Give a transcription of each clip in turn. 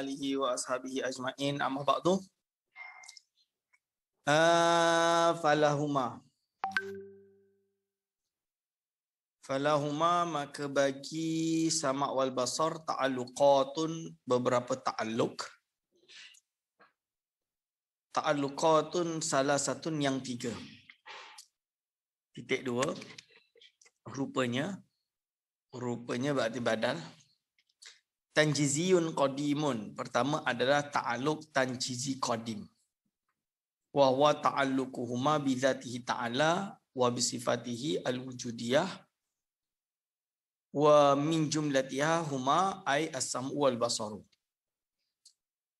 alihi wa ashabihi ajma'in, amma ba'du. Falahuma maka bagi sama' wal basar ta'alluqatun, beberapa ta'alluq. Ta'alluqatun salah satu yang tiga. Titik dua. Rupanya berarti badal. Tanjiziyun qadimun. Pertama adalah ta'alluq tanjizi qadim. Wa huwa ta'alluquhuma bi dzatihi ta'ala wa bi sifatihi al-wujudiyah wa min jumlatiha huma ay as-sam'u wal basaru.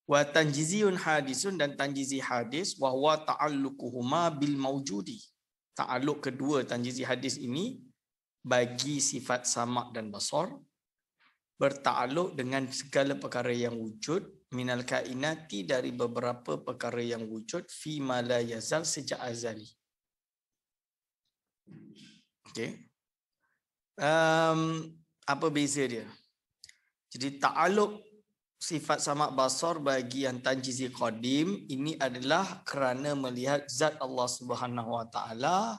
Wa tanjiziyun hadisun, dan tanjizi hadis wa huwa ta'alluquhuma bil mawjudi. Ta'alluq kedua tanjizi hadis ini bagi sifat sama' dan basar, bertakluk dengan segala perkara yang wujud, minal kainati, dari beberapa perkara yang wujud, fi ma la yazal, sejak azali. Okey. Apa beza dia? Jadi takluk sifat sama' basar bagi yang tanjizi qadim ini adalah kerana melihat zat Allah Subhanahu Wa Taala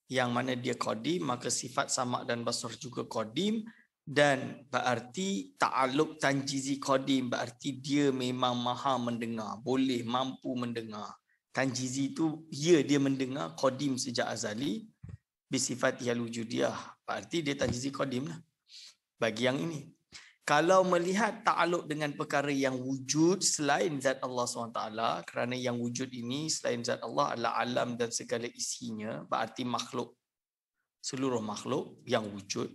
yang mana dia qadim, maka sifat sama' dan basar juga qadim. Dan berarti ta'alluq tanjizi qadim berarti dia memang maha mendengar, boleh mampu mendengar. Tanjizi itu dia mendengar, qadim sejak azali, bisifat al-wujudiyah, berarti dia tanjizi qadim lah bagi yang ini. Kalau melihat ta'alluq dengan perkara yang wujud selain zat Allah SWT, kerana yang wujud ini selain zat Allah adalah alam dan segala isinya, berarti makhluk, seluruh makhluk yang wujud,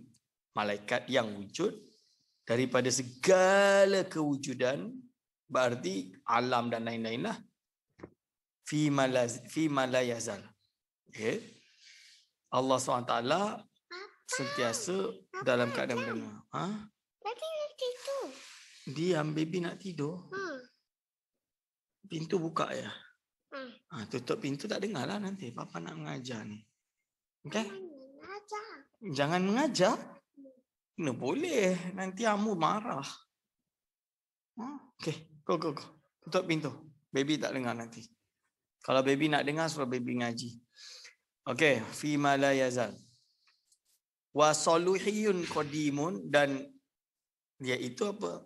malaikat yang wujud, daripada segala kewujudan, berarti alam dan lain-lain lah. Fi ma la yazal. Okay. Allah SWT sentiasa dalam keadaan mendengar. Baby nak tidur. Diam, baby nak tidur. Pintu buka ya. Tutup pintu, tak dengar lah nanti. Papa nak mengajar ni. Okay? Jangan mengajar. No, boleh. Nanti Amu marah. Okay, go. Tutup pintu. Baby tak dengar nanti. Kalau baby nak dengar, suruh baby ngaji. Okay, fi ma la yazal. Wa saluhiyun qadimun, dan iaitu apa?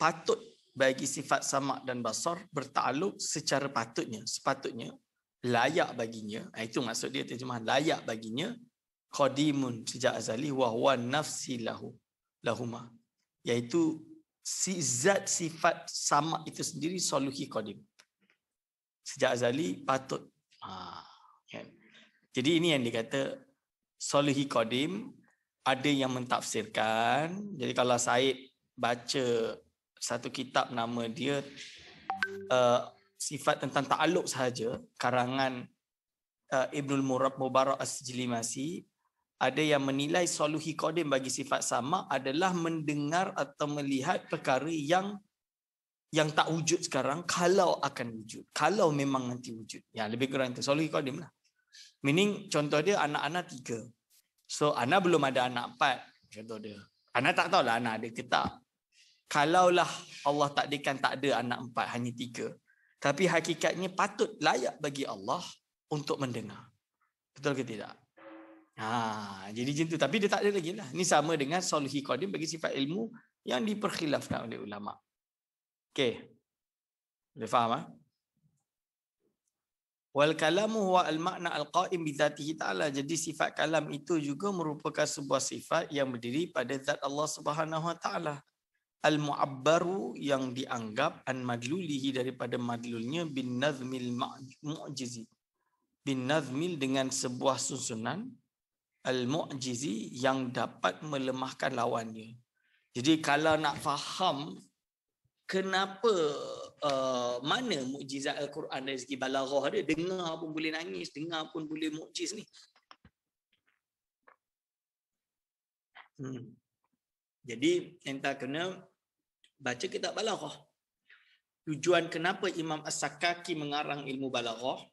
Patut bagi sifat sama' dan basar bertakluk secara sepatutnya, layak baginya. Itu maksud dia terjemahan, layak baginya, qadimun sejak azali, wa huwa nafsi lahuma, iaitu zat sifat sama' itu sendiri saluhi qadim, sejak azali patut. Kan? Jadi ini yang dikata saluhi qadim. Ada yang mentafsirkan, jadi kalau Said baca satu kitab nama dia sifat tentang ta'alluq sahaja, karangan Ibnul Mubarak As-Sijlimasi, ada yang menilai saluhi qadim bagi sifat sama adalah mendengar atau melihat perkara yang tak wujud sekarang, kalau akan wujud, kalau memang nanti wujud. Ya, lebih kurang itu saluhi qadim lah. Meaning contoh dia anak-anak 3. So Ana belum ada anak 4, contoh dia. Ana tak tahulah anak ada ke tak. Kalaulah Allah takdirkan tak ada anak 4, hanya 3, tapi hakikatnya patut layak bagi Allah untuk mendengar. Betul ke tidak? Jadi macam tu. Tapi dia tak ada lagi lah. Ini sama dengan saluhi qadim bagi sifat ilmu yang diperkhilafkan oleh ulama. Okey. Boleh faham? Wal kalamu huwa al-makna al-qa'im bi dzatihi ta'ala. Jadi sifat kalam itu juga merupakan sebuah sifat yang berdiri pada zat Allah Subhanahu Wa Taala. Al-mu'abbaru, yang dianggap, an madlulihi, daripada madlulnya, bin nazmil mu'jizi. Bin nazmil, dengan sebuah susunan, al-mu'jizi, yang dapat melemahkan lawannya. Jadi kalau nak faham kenapa mana mukjizat Al-Quran dari segi balaghah dia, dengar pun boleh nangis, dengar pun boleh mukjiz ni. Jadi kita kena baca kitab balaghah. Tujuan kenapa Imam As-Sakaki mengarang ilmu balaghah,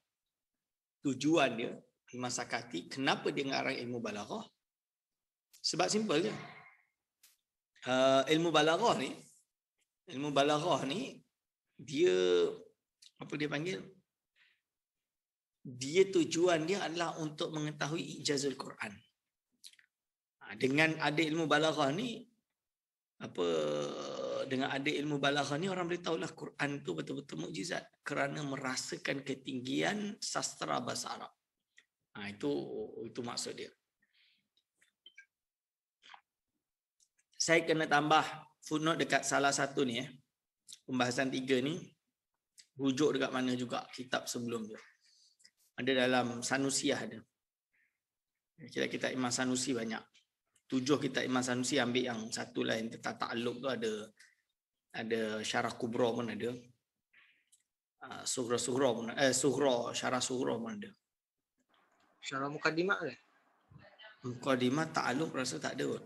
tujuan dia, Imam Sakati, kenapa dia mengarang ilmu balaghah? Sebab simple je. Ilmu balaghah ni Ilmu balaghah ni dia apa dia panggil? Dia tujuan dia adalah untuk mengetahui ijazul Quran. Dengan ada ilmu balaghah ni dengan ada ilmu balaghah ni orang boleh tahulah Quran tu betul-betul mukjizat kerana merasakan ketinggian sastra bahasa Arab. Itu maksud dia. Saya kena tambah footnote dekat salah satu ni pembahasan 3 ni, rujuk dekat mana juga kitab sebelum dia. Ada dalam Sanusiyah ada. Kitab Imam Sanusi banyak. 7 kitab Imam Sanusi, ambil yang satu lain tentang ta'alluq tu ada Syarah Kubra pun ada. Syarah Sughra pun ada. Syarah Muqaddimah ke? Muqaddimah ta'alluq rasa tak ada kot.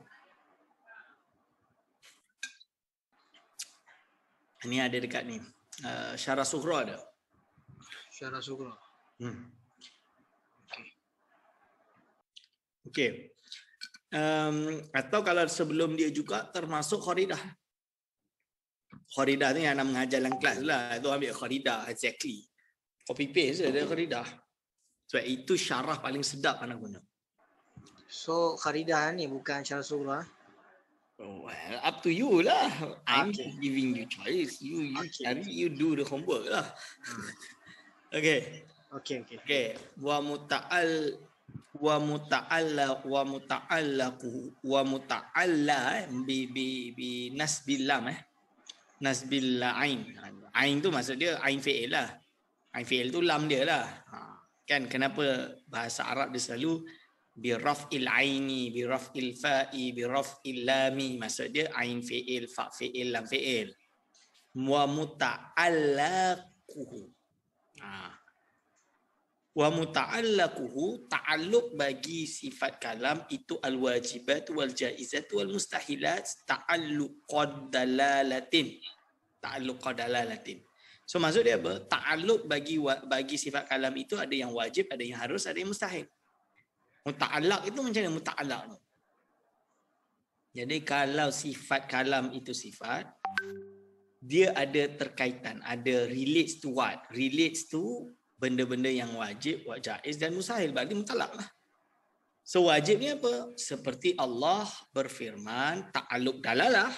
Ini ada dekat ni. Syarah Sughra ada. Syarah Sughra. Okey. Atau kalau sebelum dia juga termasuk Kharidah. Kharidah tu yang nak mengajar dalam kelas lah. Itu ambil Kharidah exactly. Copy paste je ada Kharidah. Sebab itu syarah paling sedap anak guna. So Kharidah ni bukan Syarah Sughra. Well, up to you lah. I'm giving you choice. You cari, you do the homework lah. Okay. Wa muta'alla bi nasbil lam nasbil ain. Ain tu maksud dia ain fi'il lah. Ain fi'il tu lam dia lah. Kan kenapa bahasa Arab dia selalu bi raf'il aini, bi raf'il fa'i, bi raf'il lami. Maksud dia ain fi'il, fa' fi'il, lam fi'il. Wa muta'allaquhu. Wa muta'allaquhu, ta'alluq bagi sifat kalam itu al-wajibat wal jaizat wal mustahilat ta'alluqad dalalatin. Ta'alluqad dalalatin. So maksud dia apa? Ta'alluq bagi sifat kalam itu ada yang wajib, ada yang harus, ada yang mustahil. Muta'allaq itu macam mana muta'allaq tu? Jadi kalau sifat kalam itu sifat, dia ada terkaitan, ada relates to what? Relates to benda-benda yang wajib, jaiz dan mustahil. Berarti muta'allaq lah. So wajib ni apa? Seperti Allah berfirman, ta'alluq dalalah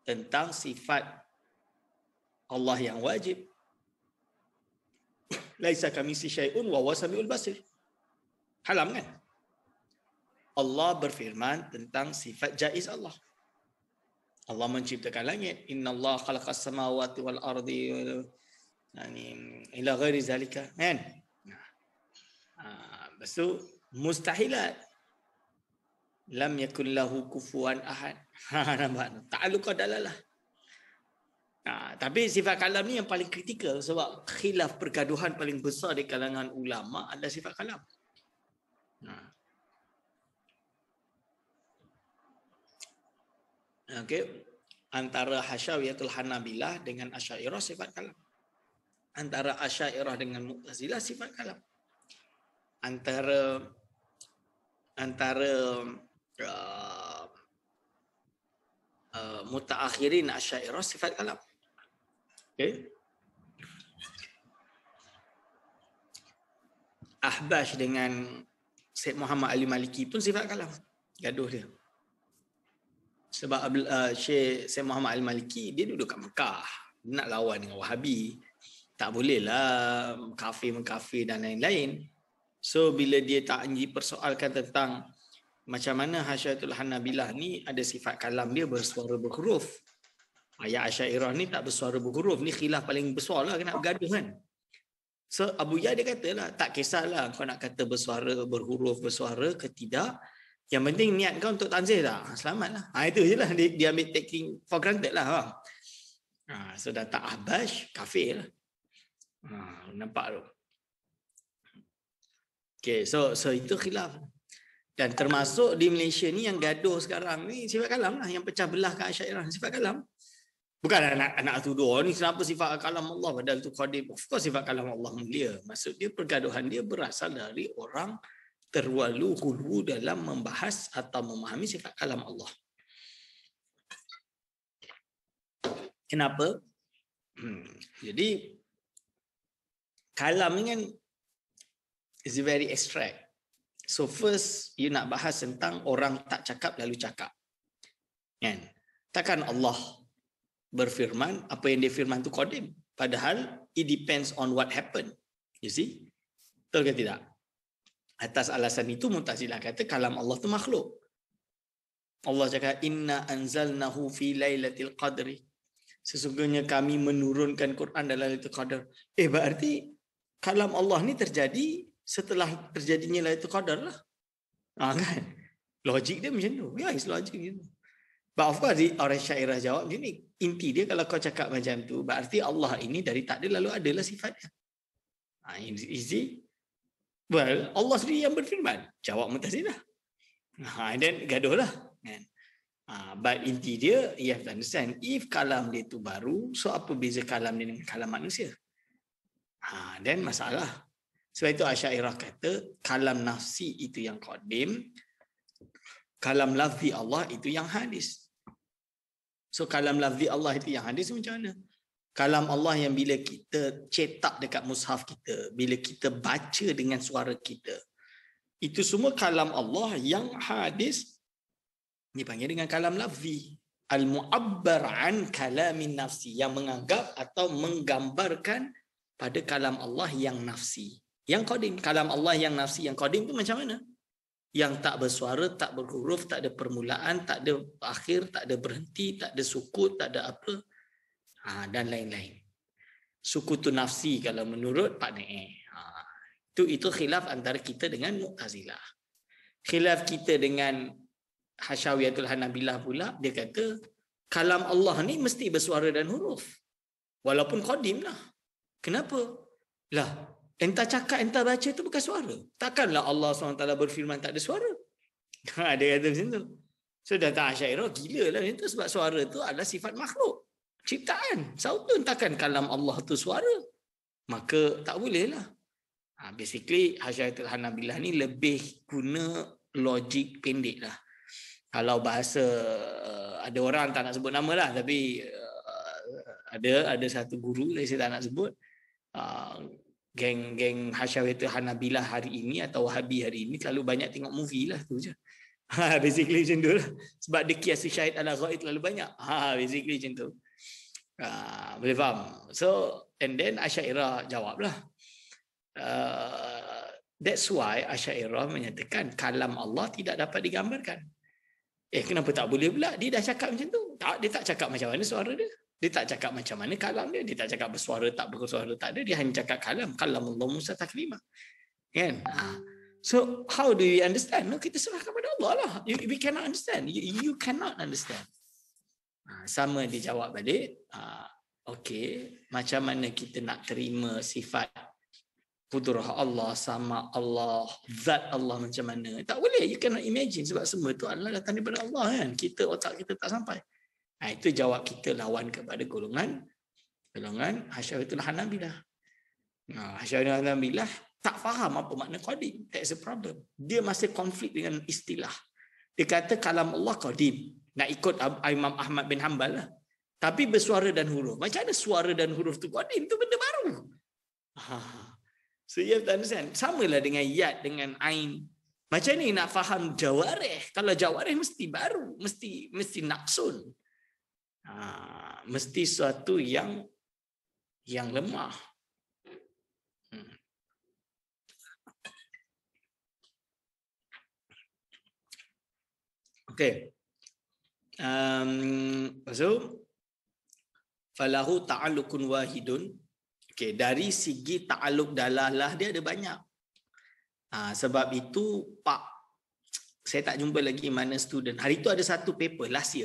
tentang sifat Allah yang wajib. Laisa kamitslihi syai'un wa huwas samiul basir. Halam kan? Allah berfirman tentang sifat jaiz Allah. Allah menciptakan langit. Innallaha khalaqas samawati wal ardi ila ghairi zalika. Kan? Lepas tu mustahilat. Lam yakul lahu kufuwan ahad. Nampak? Ta'alluq dalalah. Tapi sifat kalam ni yang paling kritikal sebab khilaf pergaduhan paling besar di kalangan ulama adalah sifat kalam. Okey, antara Hasyawiyatul Hanabilah dengan Asy'ariyah sifat kalam. Antara Asy'ariyah dengan Mu'tazilah sifat kalam. Antara mutaakhirin Asy'ariyah sifat kalam. Okey. Ahbash dengan Syed Muhammad Ali Maliki pun sifat kalam. Gaduh dia. Sebab Syed Muhammad Ali Maliki dia duduk kat Mekah. Dia nak lawan dengan Wahabi. Tak bolehlah kafir dan lain-lain. So bila dia tak dipersoalkan tentang macam mana Hasyatul Hanabilah ni ada sifat kalam dia bersuara berhuruf. Ayat Asy'ariyah ni tak bersuara berhuruf. Ni khilaf paling besar lah kena bergaduh kan. So Abu Ya dia katalah tak kisahlah kau nak kata bersuara berhuruf bersuara ke tidak. Yang penting niat kau untuk tanzih tak. Selamatlah. Itu je lah. Dia ambil taking for granted lah. So dah tak ahbash, kafir lah. Nampak tu. Okay, so itu khilaf. Dan termasuk di Malaysia ni yang gaduh sekarang ni sifat kalam lah. Yang pecah belah ke Asy'ariyah sifat kalam. Bukan nak tuduh ni kenapa sifat kalam Allah padahal tu qadim. Of course sifat kalam Allah mulia. Maksud dia pergaduhan dia berasal dari orang terlalu hulu dalam membahas atau memahami sifat kalam Allah. Kenapa? Jadi kalam ni kan is very abstract. So first you nak bahas tentang orang tak cakap lalu cakap. Kan? Takkan Allah berfirman, apa yang dia firman tu qadim. Padahal it depends on what happened. You see? Betul ke tidak? Atas alasan itu Mu'tazilah kata kalam Allah tu makhluk. Allah cakap inna anzalnahu fi lailatul qadri. Sesungguhnya kami menurunkan Quran dalam Lailatul Qadar. Berarti kalam Allah ni terjadi setelah terjadinya Lailatul Qadar lah. Kan? Logik dia macam tu. Ya, it's logic gitu. But of course orang Syairah jawab macam ni. Inti dia kalau kau cakap macam tu, berarti Allah ini dari tak ada lalu adalah sifatnya. Easy. Well, Allah sendiri yang berfirman. Jawab Mu'tazilah. Dan gaduh lah. Kan? But inti dia, you have to understand, if kalam dia tu baru, so apa beza kalam dia dengan kalam manusia? Dan masalah. Sebab itu Asy'ariyah kata, kalam nafsi itu yang qadim, kalam lafzi Allah itu yang hadis. So kalam lafzi Allah itu yang hadis macam mana? Kalam Allah yang bila kita cetak dekat mushaf kita, bila kita baca dengan suara kita, itu semua kalam Allah yang hadis, dipanggil dengan kalam lafzi. Al-mu'abbar an kalamin nafsi, yang menganggap atau menggambarkan pada kalam Allah yang nafsi. Yang qadim, kalam Allah yang nafsi, yang qadim tu macam mana? Yang tak bersuara, tak berhuruf, tak ada permulaan, tak ada akhir, tak ada berhenti, tak ada sukut, tak ada apa. Dan lain-lain. Sukutu nafsi kalau menurut Pak Nae. Itu khilaf antara kita dengan Mu'tazilah. Khilaf kita dengan Hasyawiyatul Hanabilah pula, dia kata kalam Allah ni mesti bersuara dan huruf. Walaupun qadim lah. Kenapa? Lah, entah cakap, entah baca tu bukan suara. Takkanlah Allah SWT berfirman tak ada suara. Dia kata macam tu. So datang Asy'ariyah, gila lah macam tu, sebab suara tu adalah sifat makhluk. Ciptaan. Sautun takkan kalam Allah tu suara. Maka tak boleh lah. Basically, Hasyawiyatul Hanabilah ni lebih guna logik pendek lah. Kalau bahasa, ada orang tak nak sebut nama lah, tapi ada satu guru, saya tak nak sebut, geng Hasyawiyatul Hanabilah hari ini atau Wahabi hari ini terlalu banyak tengok movie lah tu je. Basically macam tu lah. Sebab dia kias syahid ala ghaib terlalu banyak. Basically macam tu. Boleh faham? So, and then Asy'ariyah jawablah. That's why Asy'ariyah menyatakan kalam Allah tidak dapat digambarkan. Kenapa tak boleh pula? Dia dah cakap macam tu. Dia tak cakap macam mana suara dia. Dia tak cakap macam mana kalam dia. Dia tak cakap bersuara, tak bersuara, tak ada. Dia hanya cakap kalam. Kalamullah Musa taklima. Kan? So, how do you understand? No, kita serahkan kepada Allah lah. We cannot understand. You cannot understand. Sama dia jawab balik. Okay, macam mana kita nak terima sifat qudrah Allah, sama Allah, zat Allah macam mana? Tak boleh, you cannot imagine, sebab semua tu adalah datang daripada Allah kan. Kita, otak kita tak sampai. Itu jawab kita lawan kepada golongan Hasyawiyatul Hanabilah. Hasyawiyatul Hanabilah tak faham apa makna qadim. That's a problem. Dia masih konflik dengan istilah. Dia kata kalam Allah qadim. Nak ikut Imam Ahmad bin Hanbal lah. Tapi bersuara dan huruf. Macam mana suara dan huruf tu qadim? Tu benda baru. So you have to understand. Samalah dengan yad, dengan ain. Macam ni nak faham jawarih. Kalau jawarih mesti baru. Mesti naksun. Mesti suatu yang lemah. Okay. So falahu ta'alluqun wahidun. Okay, dari segi ta'alluq dalalah dia ada banyak. Sebab itu saya tak jumpa lagi mana student. Hari tu ada satu paper last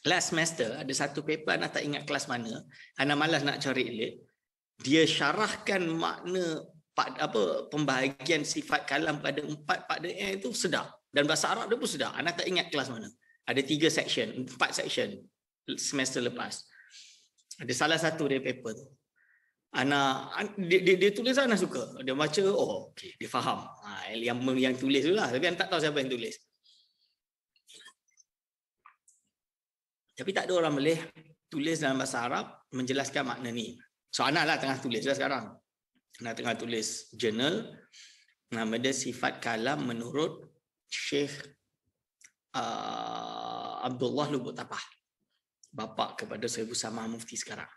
semester ada satu paper, anak tak ingat kelas mana. Anak malas nak cari elok. Dia syarahkan makna pembahagian sifat kalam pada 4 pada itu sedap. Dan bahasa Arab dia pun sedap. Anak tak ingat kelas mana. Ada 3 section, 4 section semester lepas. Ada salah satu dia paper tu. Dia tulis, anak suka. Dia baca, okey, dia faham. Yang tulis tu lah. Tapi anak tak tahu siapa yang tulis. Tapi tak ada orang boleh tulis dalam bahasa Arab menjelaskan makna ni. So anak lah tengah tulis lah sekarang. Anak tengah tulis jurnal. Nama dia Sifat Kalam menurut Syekh Abdullah Lubuk Tapah. Bapa kepada Sayyid Samah Mufti sekarang.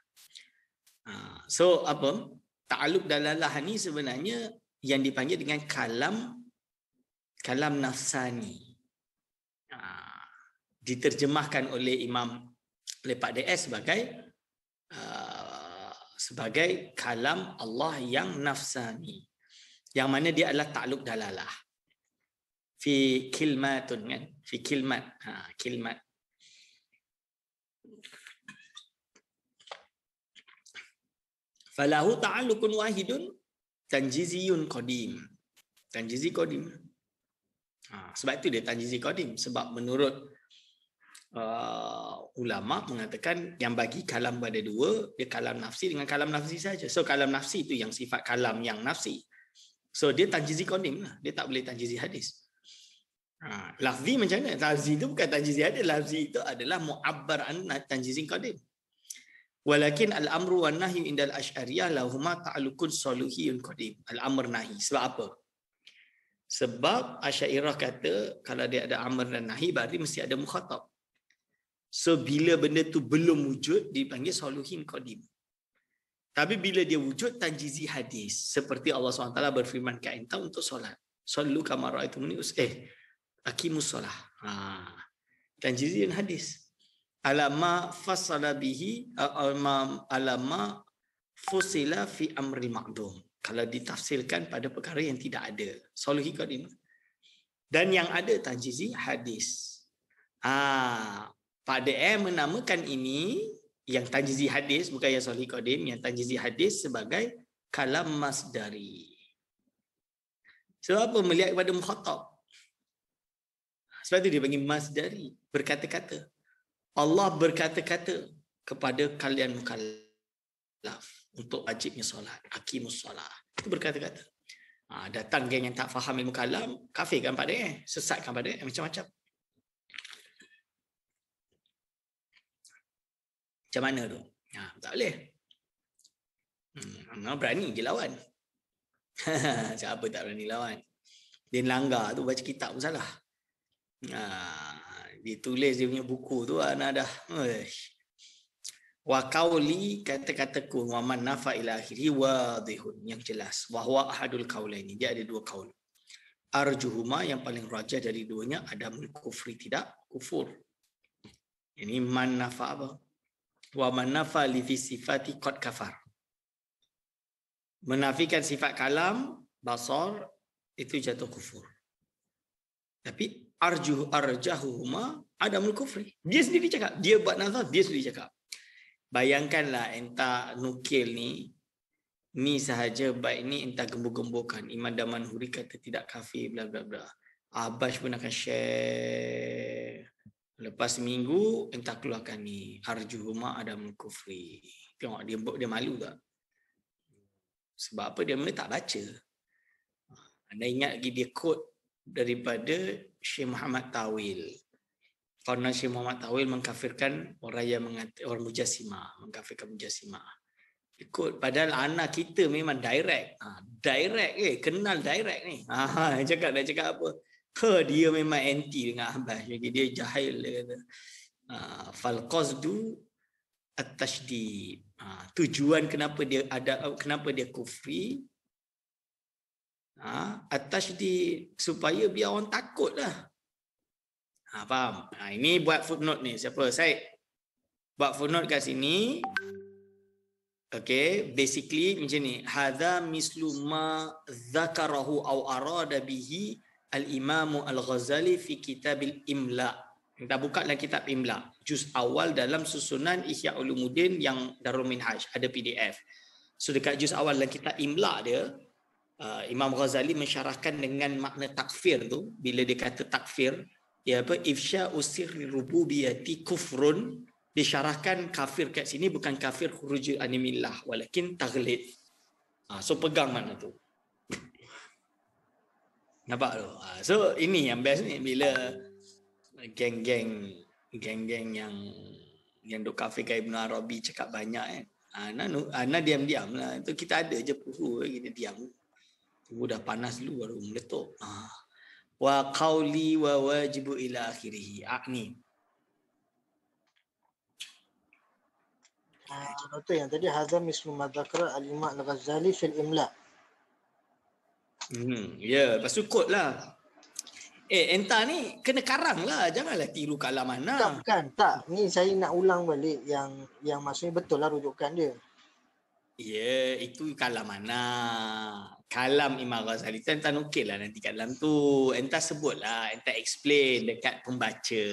So apa? Ta'aluk dalalah ni sebenarnya yang dipanggil dengan kalam nafsani. Diterjemahkan oleh Pak DS sebagai kalam Allah yang nafsani. Yang mana dia adalah ta'aluk dalalah. Fi kilmatun kan? Fi kilmat. Kilmat. Falahu ta'alukun wahidun tanjiziyun qadim. Tanjizi qadim. Sebab itu dia tanjizi qadim. Sebab menurut ulama mengatakan yang bagi kalam pada dua, dia kalam nafsi dengan kalam nafsi saja. So kalam nafsi itu yang sifat kalam yang nafsi. So dia tanjizi qadim lah. Dia tak boleh tanjizi hadis. Lafzi macam mana? Lafzi itu bukan tanjizi hadis. Lafzi itu adalah mu'abbar an tanjizi qadim. Walakin al-amru wan nahyu indal asy'ariyah lahuma ta'alluqun soluhiyun qadim. Al-amr nahi. Sebab apa? Sebab Asy'ariyah kata kalau dia ada amr dan nahi berarti mesti ada mukhatab. So bila benda tu belum wujud dipanggil soluhin qadim. Tapi bila dia wujud tanjizi hadis seperti Allah SWT berfirman kat enta untuk solat. Sallu kama ra'aitumuni aqimus solah. Tanjizi hadis. Alama fasala bihi alama fusila fi amril ma'dum. Kalau ditafsirkan pada perkara yang tidak ada. Soluhi qadim. Dan yang ada tanjizi hadis. Pak DM menamakan ini yang tanjizi hadis, bukan yang soluhi qadim, yang tanjizi hadis sebagai kalam masdari. Sebab apa? Melihat kepada mukhatab. Sebab itu dia panggil masdari. Berkata-kata. Allah berkata-kata kepada kalian mukallaf untuk wajibnya solat, aqimus solah. Itu berkata-kata. Datang geng yang tak faham ilmu kalam, kafirkan pada dia, sesatkan pada dia, macam-macam. Macam mana tu? Tak boleh. Berani je lawan. Siapa tak berani lawan? Dia langgar tu, baca kitab pun salah. Dia tulis dia punya buku tu anak dah. Wa qauli, kata-kataku wa man nafa ila akhiri wadihun, yang jelas. Wa huwa ahadul qaulaini, dia ada dua qaul. Arjuhuma, yang paling rajah dari duanya adamul kufri, tidak kufur. Ini man nafa apa? Wa man nafa li fi sifati qad kafar. Menafikan sifat kalam basar itu jatuh kufur. Tapi arjahuhuma adamul kufri. Dia sendiri cakap, dia buat nazar, dia sendiri cakap. Bayangkanlah entah nukil ni sahaja baik ni entah gembur-gemburkan. Imam Damanhuri kata tidak kafir, bla bla bla. Abbas pun akan share. Lepas seminggu entah keluarkan ni arjuhuma adamul kufri. Tengok dia malu tak? Sebab apa? Dia mula tak baca. Anda ingat lagi dia quote daripada Syekh Muhammad Tawil. Kerana Syekh Muhammad Tawil mengkafirkan orang yang orang Mujassimah, mengkafirkan Mujassimah. Ikut, padahal anak kita memang direct. Direct kenal direct ni. Nak cakap apa? Dia memang anti dengan Abbas. Jadi dia jahil, dia kata. Fal qasdu at-tashdid. Tujuan kenapa dia kufri? At-tashdid, supaya biar orang takut lah. Faham? Ini buat footnote ni. Siapa? Syed. Buat footnote kat sini. Okay, basically macam ni. Hadha mislu ma dzakarahu aw arada bihi al-Imam Al-Ghazali fi Kitabil Imla. Kita buka dalam kitab Imla. Juz awal dalam susunan Ihya Ulumuddin yang Darul Minhaj. Ada PDF. So dekat juz awal dalam kitab Imla dia, Imam Ghazali mensyarahkan dengan makna takfir tu. Bila dia kata takfir, ya apa? Ifsha usirri rububiyati kufrun. Disyarahkan kafir kat sini bukan kafir khuruj animillah, walakin taghlid. So pegang makna tu. Nampak tu? So ini yang best ni, bila geng-geng yang yang duk kafe Ibn Arabi cakap banyak kan. Ana diam-diam lah. Itu kita ada je puhu kita diam. Puhu dah panas dulu baru meletup. Wa qawli wa wajibu ila akhirih. Ni. Betul yang tadi hadza mislu ma dzakara al-Imam Al-Ghazali fil Imla. Ya, lepas tu kod lah. Entah ni kena karang lah. Janganlah tiru kalam mana. Tak. Ni saya nak ulang balik yang maksudnya betul lah rujukan dia. Ya, itu kalam mana. Kalam Imam Ghazali tu entah nukil lah nanti kat dalam tu. Entah sebut lah. Entah explain dekat pembaca.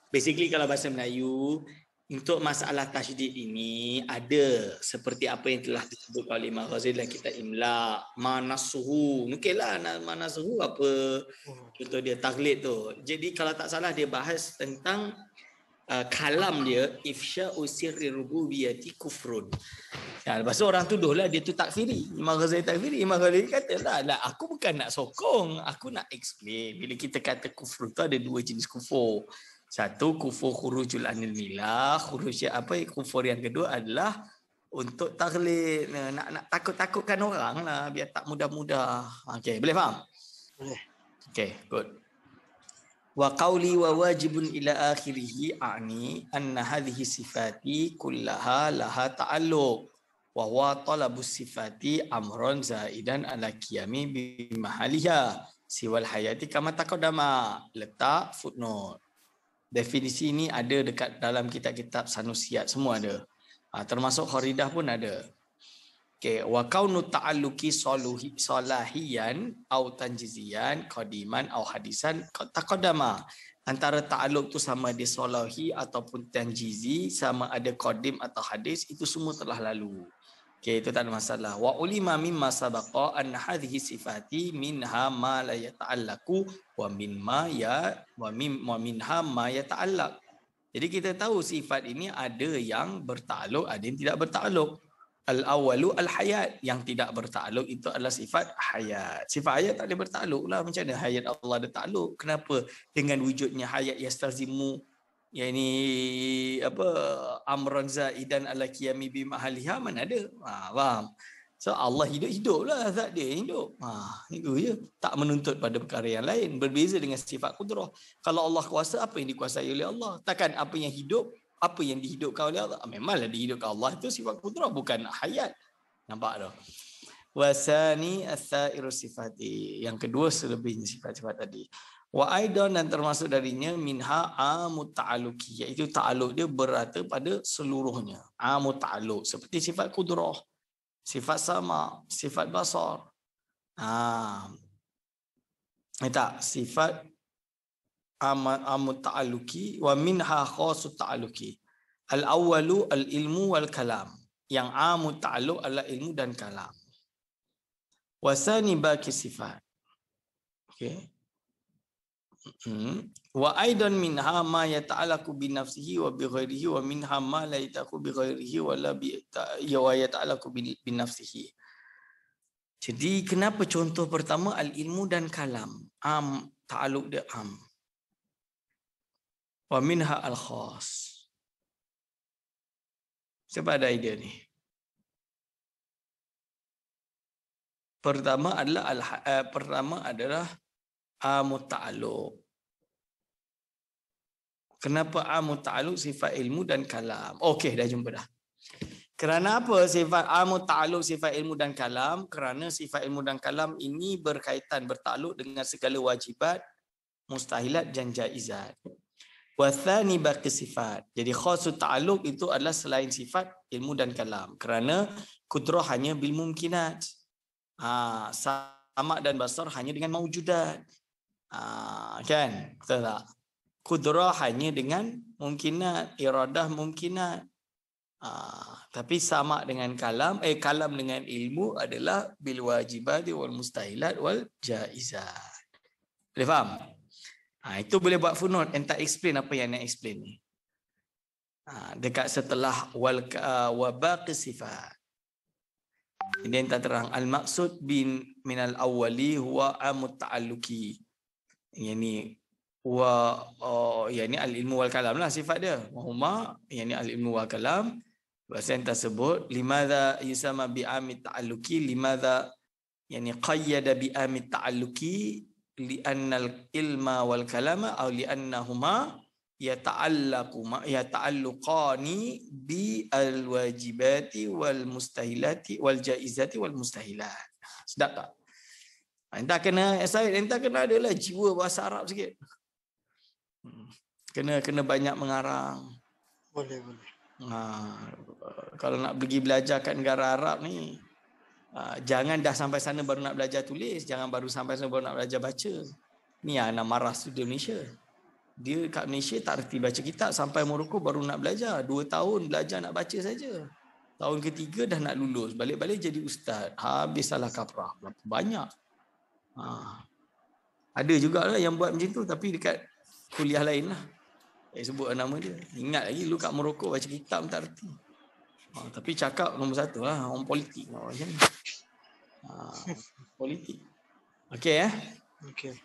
Basically kalau bahasa Melayu, untuk masalah tasydid ini ada seperti apa yang telah disebut oleh Imam Ghazali dalam kitab Imla, manasuhu. Nukil lah manasuhu apa. Contoh dia taglid tu. Jadi kalau tak salah dia bahas tentang kalam dia ifsya'u sirri rububiyyati kufrun. Lepas tu orang tuduhlah dia tu takfiri. Imam Ghazali takfiri. Imam Ghazali kata lah aku bukan nak sokong, aku nak explain. Bila kita kata kufur tu ada dua jenis kufur. Satu kufur khurujul anil milah, kufur yang kedua adalah untuk taglid, nak takut-takutkan orang lah biar tak mudah-mudah. Okey, boleh faham? Boleh. Okey, good. Wa qawli wa wajibun ila akhirih a'ni anna hadhihi sifati kullaha laha ta'alluq wa huwa talabus sifati amrun zaidan ala qiyami bi mahaliha siwal hayati kama taqaddama. Letak footnote. Definisi ini ada dekat dalam kitab-kitab Sanusiyat, semua ada. Termasuk Kharidah pun ada. Okey, wa kaunu ta'alluqi salahiyan au tanjiziyan qadiman au hadisan taqaddama. Antara ta'alluq tu sama ada salahi ataupun tanjizi, sama ada qadim atau hadis, itu semua telah lalu. Okey, itu tak ada masalah. Wa ulima mimma sabaqa anna hadhihi sifati minha ma la yata'allaqu wa minha ma yata'allaq. Jadi kita tahu sifat ini ada yang bertakluk, ada yang tidak bertakluk. Al-awwalu al-hayat, yang tidak bertakluk itu adalah sifat hayat. Sifat hayat tak boleh bertakluk lah. Macam mana hayat Allah ada takluk? Kenapa dengan wujudnya hayat yastazimu amran zaidan ala qiyami bi mahaliha, mana ada? Faham? So Allah hidup-hiduplah, zat dia hidup. Itu je. Tak menuntut pada perkara yang lain. Berbeza dengan sifat kudrah. Kalau Allah kuasa, apa yang dikuasai oleh Allah? Takkan apa yang hidup, apa yang dihidupkan oleh Allah? Memanglah dihidupkan Allah itu sifat kudrah, bukan hayat. Nampak tak? Wasani as-sairu sifati. Yang kedua selebihnya sifat-sifat tadi. Wa aidan, dan termasuk darinya minha amut ta'aluki, iaitu ta'aluk dia berata pada seluruhnya. Amut ta'aluk seperti sifat kudrah, sifat sama, sifat basar. Sifat amut ta'aluki wa minha khasut ta'aluki. Al-awwalu al-ilmu wal kalam. Yang amut ta'aluk adalah ilmu dan kalam. Wasani baki sifat. Okey. Wa aidan minha ma yata'allaqu bi nafsihi wa bi ghairihi wa minha ma la yata'allaqu bi ghairihi wa la bi yata'allaqu bi nafsihi. Jadi kenapa contoh pertama al-ilmu dan kalam? Ta'alluq dia am. Wa minha al-khas. Siapa ada idea ni? Pertama adalah amut ta'alluq. Kenapa amut ta'alluq? Sifat ilmu dan kalam. Okey, dah jumpa dah. Kerana apa sifat amut ta'alluq sifat ilmu dan kalam? Kerana sifat ilmu dan kalam ini berkaitan, bertakluk dengan segala wajibat, mustahilat dan jaizat. Wa tsani baqi sifat. Jadi khasut ta'alluq itu adalah selain sifat ilmu dan kalam. Kerana kudrah hanya bil mumkinat. Sama dan basar hanya dengan maujudat. Kan? Betul tak? Kudrah hanya dengan mumkinat, iradah mumkinat. Tapi sama dengan kalam, kalam dengan ilmu adalah bil wajibat wal mustahilat wal jaizat. Boleh faham? Itu boleh buat footnote, entah explain apa yang nak explain ni. Dekat setelah wa baqi sifat. Ini entah terang al-maqsud bin minal awwali huwa amut ta'alluki. Yang ni yani al-ilmu wal kalam lah sifat dia. Wa huma yani al-ilmu wal kalam. Bahasa yang tersebut limadha yusama bi'amit ta'alluki limadha yani qayyada bi'amit ta'alluki li'annal ilma wal kalama aw li'annahuma yata'alluqani bi al-wajibati wal mustahilati wal jaizati wal mustahilat. Sedap tak? Entah kena entah kena adalah jiwa bahasa Arab sikit. Kena banyak mengarang. Boleh. Kalau nak pergi belajar kat negara Arab ni, jangan dah sampai sana baru nak belajar tulis, jangan baru sampai sana baru nak belajar baca. Ni anak marah student Malaysia. Dia kat Malaysia tak reti baca kitab, sampai Morocco baru nak belajar. 2 tahun belajar nak baca saja. Tahun ketiga dah nak lulus, balik-balik jadi ustaz. Habis salah kaprah. Banyak. Ada jugalah yang buat macam tu, tapi dekat kuliah lain lah. Sebut nama dia. Ingat lagi lu kat Morocco baca kitab tak reti. Tapi cakap nombor 1 lah, orang politik macam ni. Politik. Okey Okey.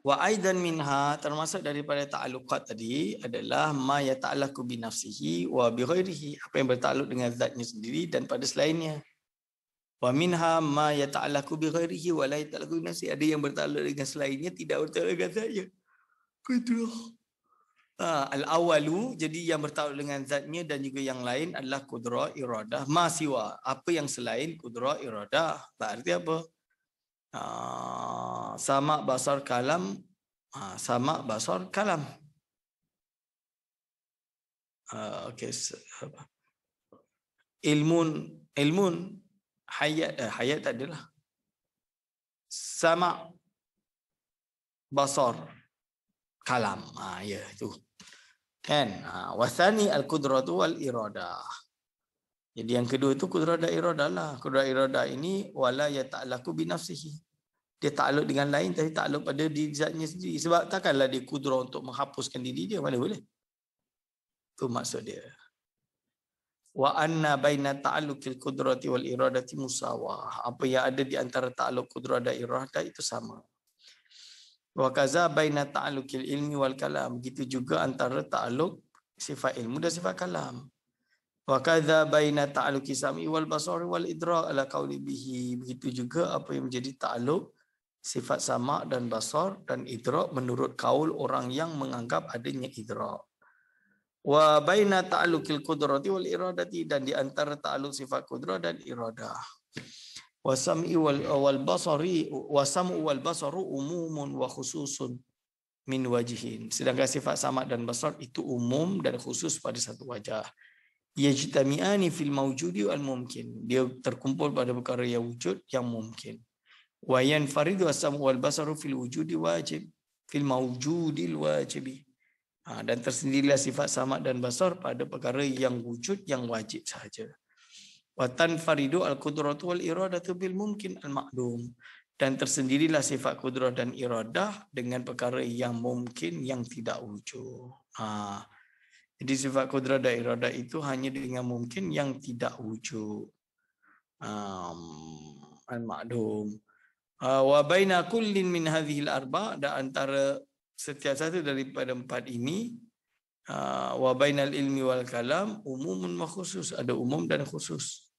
Wa aidan minha, termasuk daripada ta'alluqat tadi adalah ma yata'allaqu bi nafsihi wa bi ghairihi, apa yang bertakluk dengan zatnya sendiri dan pada selainnya. Wa minha ma yata'allaqu bi ghairihi wa la yata'allaqu bi nafsihi, ada yang bertakluk dengan selainnya tidak bertakluk dengan zatnya. Itulah. Al-awalu, jadi yang bertakluk dengan zatnya dan juga yang lain adalah qudrah iradah ma siwa, apa yang selain qudrah iradah. Berarti apa? Sama basar kalam, sama basar kalam. Okey, ilmun hayat tak adalah. Sama basar kalam. Ya itu. Kan? Wasani al-qudratu wal iradah. Jadi yang kedua itu qudrah dan iradah lah. Qudrah iradah ini wala yata'allaqu bi nafsihi. Dia takluk dengan lain tapi takluk pada diri zatnya sendiri. Sebab takkanlah dia qudrah untuk menghapuskan diri dia, mana boleh. Itu maksud dia. Wa anna baina ta'alluqil qudrati wal iradati musawah. Apa yang ada di antara takluk qudrah dan iradah itu sama. Wa kaza baina ta'alluqil ilmi wal kalam. Begitu juga antara takluk sifat ilmu dan sifat kalam. Wa kadza baina ta'alluqi sam'i wal basari wal idrak ala qauli bihi. Begitu juga apa yang menjadi ta'alluq sifat sama' dan basar dan idrak menurut kaul orang yang menganggap adanya idrak. Wa baina ta'alluqil qudrati wal iradati, dan di antara ta'alluq sifat qudrah dan iradah. Wa sam'i wal basari wa sam'u wal basaru umumun wa khususun min wajhin. Sedangkan sifat sama' dan basar itu umum dan khusus pada satu wajah. Yajtami'ani fil mawjudi wal mumkin. Dia terkumpul pada perkara yang wujud yang mungkin. Wa yanfaridu as-sam'u wal basaru fil wujudi wajib fil mawjudil wajibi. Dan tersendirilah sifat sama dan basar pada perkara yang wujud yang wajib sahaja. Wa tanfaridu al-qudratu wal iradatu bil mumkin al-ma'dum. Dan tersendirilah sifat qudrah dan iradah dengan perkara yang mungkin yang tidak wujud. Jadi sifat qudrah dan iradah itu hanya dengan mungkin yang tidak wujud. Al-ma'dum. Wa baina kullin min hadhil arba', dan antara setiap satu daripada 4 ini, wa bainal ilmi wal kalam umumun wa khusus, ada umum dan khusus.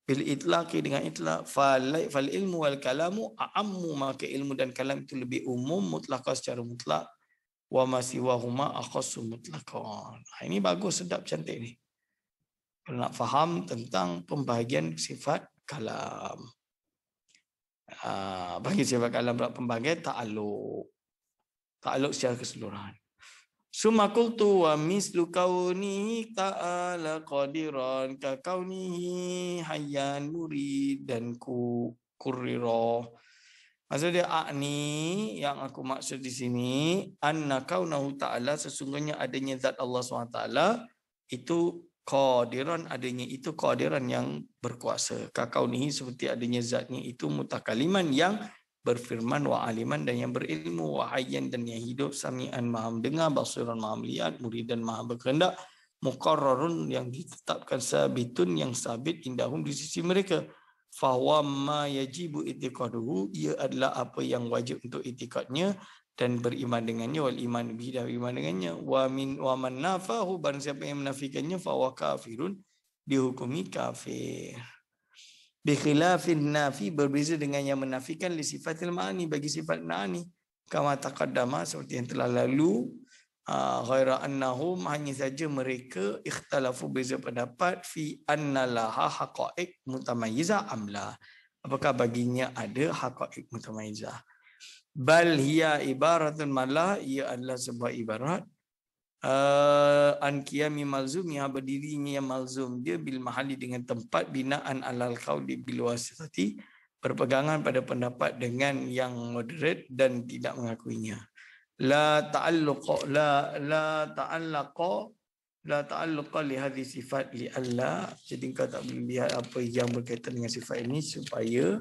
Bil itlaqi, dengan itlaq, fal ilmu wal kalamu a'ammu, maka ilmu dan kalam itu lebih umum mutlaqah secara mutlak. Wa ma siwahuma akhassu mutlaqan. Ini bagus, sedap, cantik ni. Kalau nak faham tentang pembahagian sifat kalam. Bagi sifat kalam pembahagian ta'alluq. Ta'alluq secara keseluruhan. Summa qultu wa mislu kaunihi ta'ala qadiran ka kaunihi hayyan murid dan kurrira. Maksud dia akni, yang aku maksud di sini, anna kaunahu ta'ala, sesungguhnya adanya zat Allah SWT itu qadiran, adanya itu qadiran yang berkuasa. Ka kaunihi, seperti adanya zatnya itu mutakaliman yang berfirman, wa aliman dan yang berilmu, wa hayyan dan yang hidup, sami'an maha mendengar, basiran maha melihat, muridan maha berkehendak, muqarrarun yang ditetapkan, sabitun yang sabit, indahum di sisi mereka. Fahuwa ma yajibu itiqaduhu, ia adalah apa yang wajib untuk itikadnya, dan beriman dengannya, wal iman bihi dan beriman dengannya, wa man nafahu, barang siapa yang menafikannya fa huwa kafirun, dihukumi kafir. Bi khilafin nafi, berbeza dengan yang menafikan li sifatil ma'ani, bagi sifat ma'ani, kama taqaddama, seperti yang telah lalu. Ghaira annahum, hanya saja mereka ikhtalafu, beza pendapat, fi anna laha haqa'iq mutamayyizah amla, apakah baginya ada haqa'iq mutamayyizah. Bal hiya ibaratun, malah ia adalah sebuah ibarat an qiyami malzum, yang berdirinya yang malzum dia bil mahali, dengan tempat, binaan alal qauli bil wasitati, berpegangan pada pendapat dengan yang moderate dan tidak mengakuinya. La ta'alluqa li hadhihi sifat li alla, jadi kau tak boleh lihat apa yang berkaitan dengan sifat ini supaya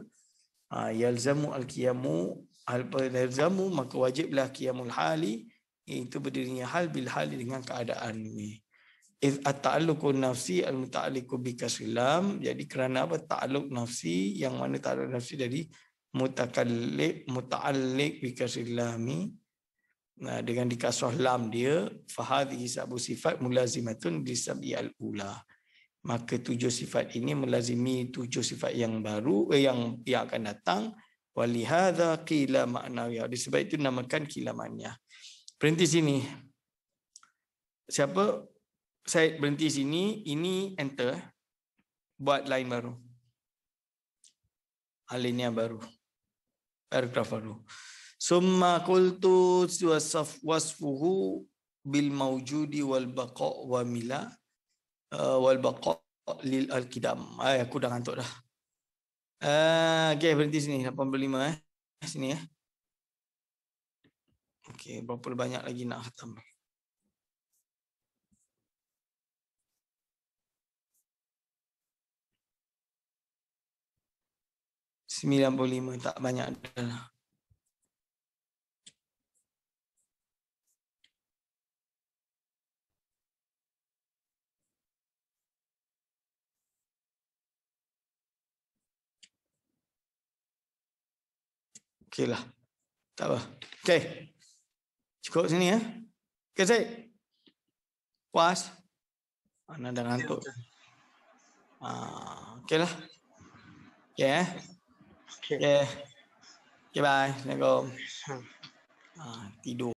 yalzamu al-qiyamu al-yalzamu, maka wajiblah qiyamul hali, iaitu berdirinya hal bil hali, dengan keadaan ini. Iz at-ta'alluqu nafsi al-muta'alliqu bi kaslam, jadi kerana apa? Ta'alluq nafsi, yang mana ta'alluq nafsi dari muta'alliq bi kaslami, dengan dikasrah lam dia, fahadhihi sabu sifat mulazimatun li sab'i al-ula, maka 7 sifat ini melazimi 7 sifat yang baru, yang akan datang. Walihadza qila ma'nawiyah, disebab itu namakan qila ma'niyah. Berhenti sini. Siapa? Saya berhenti sini, ini enter. Buat line baru. Alinea baru. Paragraf baru. Summa qultu wasfuhu bil mawjudi wal baqa wa mila wal baqa lil al-qidam. Aku dah ngantuk dah. Okay, berhenti sini 85 sini . Okey, berapa banyak lagi nak khatam? $95, tak banyak dah. Okeylah. Tak apa. Okey. Cukup sini ya. Okey, Syed. Puas? Ana dah ngantuk. Okeylah. Okey eh. Okey. Okey, bye. Assalamualaikum. Tidur.